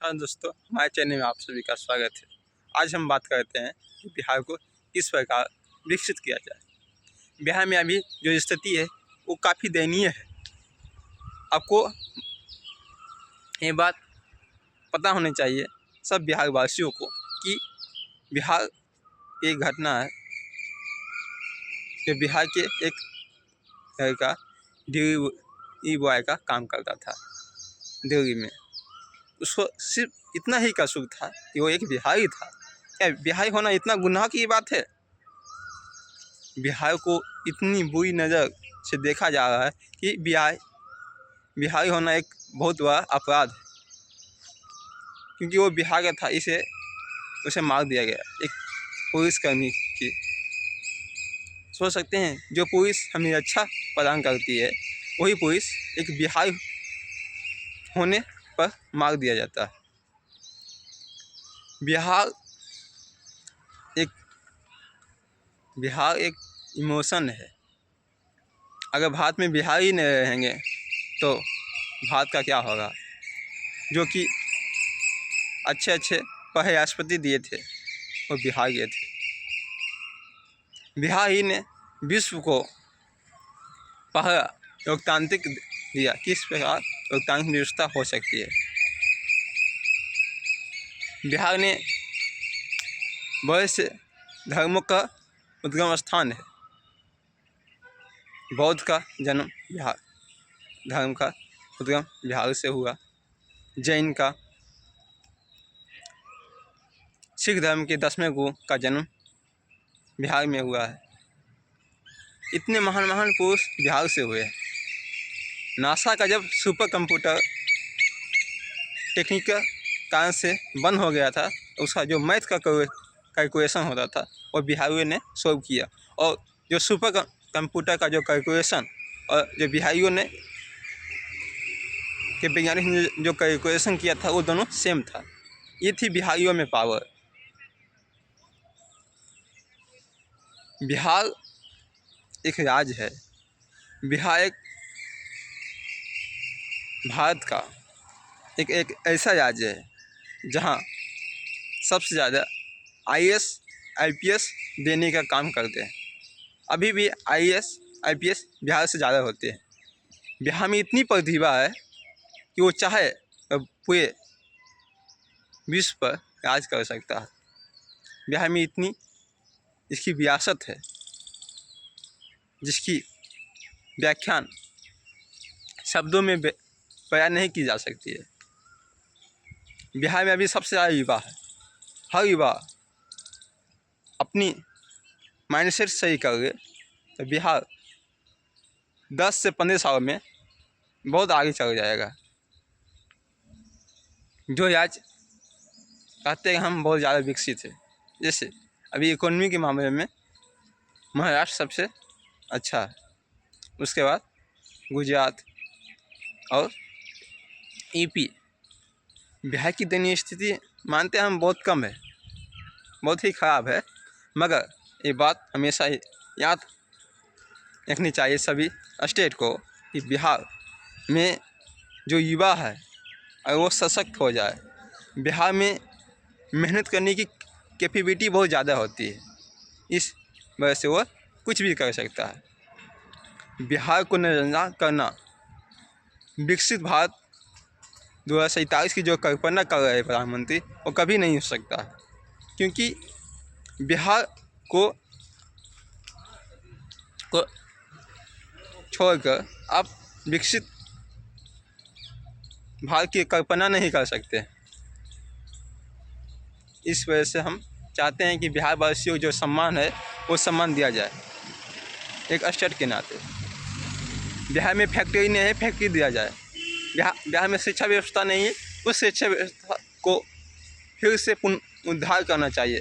नमस्कार दोस्तों, हमारे चैनल में आप सभी का स्वागत है। आज हम बात करते हैं कि बिहार को किस प्रकार विकसित किया जाए। बिहार में अभी जो स्थिति है वो काफ़ी दयनीय है। आपको ये बात पता होनी चाहिए सब बिहार वासियों को कि बिहार एक घटना है कि बिहार के एक घर का डिलीवरी बॉय का काम करता था दिल्ली में। उसको सिर्फ इतना ही कसूर था कि वो एक बिहारी था। क्या बिहारी होना इतना गुनाह की बात है? बिहार को इतनी बुरी नज़र से देखा जा रहा है कि बिहारी होना एक बहुत बड़ा अपराध है, क्योंकि वो बिहार का था। उसे मार दिया गया एक पुलिसकर्मी की। सोच सकते हैं, जो पुलिस हमें अच्छा प्रदान करती है वही पुलिस एक बिहारी होने पर मार दिया जाता है। बिहार एक इमोशन है। अगर भारत में बिहारी नहीं रहेंगे तो भारत का क्या होगा? जो कि अच्छे पहले राष्ट्रपति दिए थे वो बिहार गए थे। बिहार ही ने विश्व को पहला लोकतांत्रिक दिया, किस प्रकार लोकतांत्रिक व्यवस्था हो सकती है। बिहार ने बहुत से धर्मों का उद्गम स्थान है। बौद्ध का जन्म बिहार धर्म का उद्गम बिहार से हुआ। जैन का, सिख धर्म के 10वें गुरु का जन्म बिहार में हुआ है। इतने महान पुरुष बिहार से हुए हैं। नासा का जब सुपर कंप्यूटर टेक्निकल कारण से बंद हो गया था, उसका जो मैथ का कैलकुलेशन होता था वो बिहारियों ने सॉल्व किया। और जो सुपर कंप्यूटर का जो कैलकुलेशन और जो बिहारियों ने के वैज्ञानिक ने जो कैलकुलेशन किया था वो दोनों सेम था। ये थी बिहारियों में पावर। बिहार एक राज्य है। बिहार एक भारत का एक ऐसा राज्य है जहाँ सबसे ज़्यादा IAS IPS देने का काम करते हैं। अभी भी IAS IPS बिहार से ज़्यादा होते हैं। बिहार में इतनी प्रतिभा है कि वो चाहे पूरे विश्व पर राज कर सकता है। बिहार में इतनी इसकी विरासत है जिसकी व्याख्यान शब्दों में बयान नहीं की जा सकती है। बिहार में अभी सबसे ज़्यादा युवा है। हर युवा अपनी माइंडसेट सही कर ले तो बिहार 10 से 15 साल में बहुत आगे चल जाएगा। जो आज कहते हैं हम बहुत ज़्यादा विकसित है, जैसे अभी इकोनॉमी के मामले में महाराष्ट्र सबसे अच्छा है, उसके बाद गुजरात और यूपी। बिहार की दयनीय स्थिति मानते हैं हम बहुत कम है, बहुत ही ख़राब है, मगर ये बात हमेशा याद रखनी चाहिए सभी स्टेट को कि बिहार में जो युवा है अगर वो सशक्त हो जाए, बिहार में मेहनत करने की कैपेबिलिटी बहुत ज़्यादा होती है, इस वजह से वो कुछ भी कर सकता है। बिहार को नजरअंदाज करना विकसित भारत 2047 की जो कल्पना कर रहे हैं प्रधानमंत्री, वो कभी नहीं हो सकता है, क्योंकि बिहार को छोड़कर आप विकसित भारत की कल्पना नहीं कर सकते। इस वजह से हम चाहते हैं कि बिहार वासियों को जो सम्मान है वो सम्मान दिया जाए एक स्टेट के नाते। बिहार में फैक्ट्री नहीं है, फैक्ट्री दिया जाए। बिहार में शिक्षा व्यवस्था नहीं है, उस शिक्षा व्यवस्था को फिर से पुनरुद्धार करना चाहिए,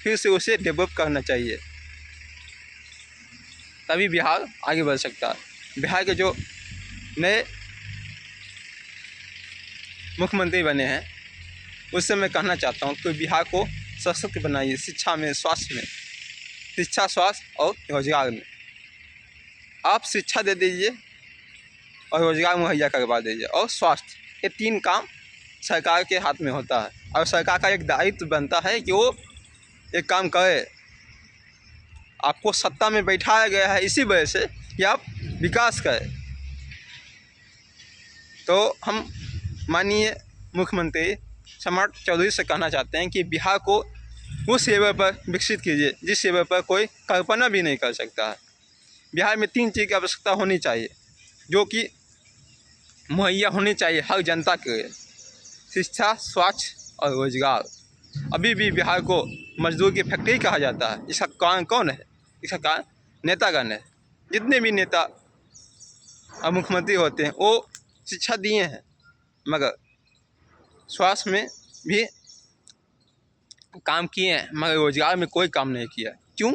फिर से उसे डेवलप करना चाहिए, तभी बिहार आगे बढ़ सकता है। बिहार के जो नए मुख्यमंत्री बने हैं उससे मैं कहना चाहता हूँ कि बिहार को सशक्त बनाइए। शिक्षा में, स्वास्थ्य में, शिक्षा, स्वास्थ्य और रोजगार में आप शिक्षा दे दीजिए और रोजगार मुहैया करवा दीजिए और स्वास्थ्य, ये 3 काम सरकार के हाथ में होता है और सरकार का एक दायित्व बनता है कि वो एक काम करे। आपको सत्ता में बैठाया गया है इसी वजह से कि आप विकास करें। तो हम माननीय मुख्यमंत्री सम्राट चौधरी से कहना चाहते हैं कि बिहार को उस लेवल पर विकसित कीजिए जिस लेवल पर कोई कल्पना भी नहीं कर सकता है। बिहार में 3 चीज़ की आवश्यकता होनी चाहिए जो कि मुहैया होनी चाहिए हर जनता के लिए: शिक्षा, स्वास्थ्य और रोजगार। अभी भी बिहार को मजदूर की फैक्ट्री कहा जाता है। इसका कारण कौन है? इसका कारण नेतागण है। जितने भी नेता और मुख्यमंत्री होते हैं वो शिक्षा दिए हैं मगर स्वास्थ्य में भी काम किए हैं मगर रोजगार में कोई काम नहीं किया। क्यों?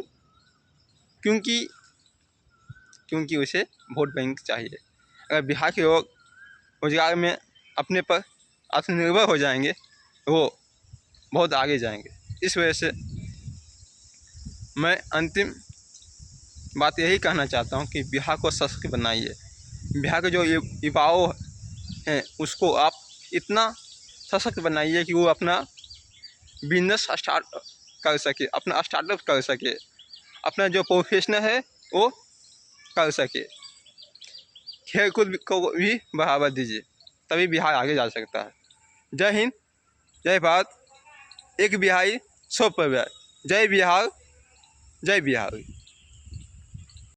क्योंकि उसे वोट बैंक चाहिए। अगर बिहार के लोग रोजगार में अपने पर आत्मनिर्भर हो जाएंगे तो वो बहुत आगे जाएंगे। इस वजह से मैं अंतिम बात यही कहना चाहता हूँ कि बिहार को सशक्त बनाइए। बिहार के जो युवाओं हैं उसको आप इतना सशक्त बनाइए कि वो अपना बिजनेस स्टार्ट कर सके, अपना स्टार्टअप कर सके, अपना जो प्रोफेशनल है वो कर सके। खेलकूद को भी बढ़ावा दीजिए, तभी बिहार आगे जा सकता है। जय हिंद, जय भारत, एक बिहारी 100 परिवार। जय बिहार, जय बिहार।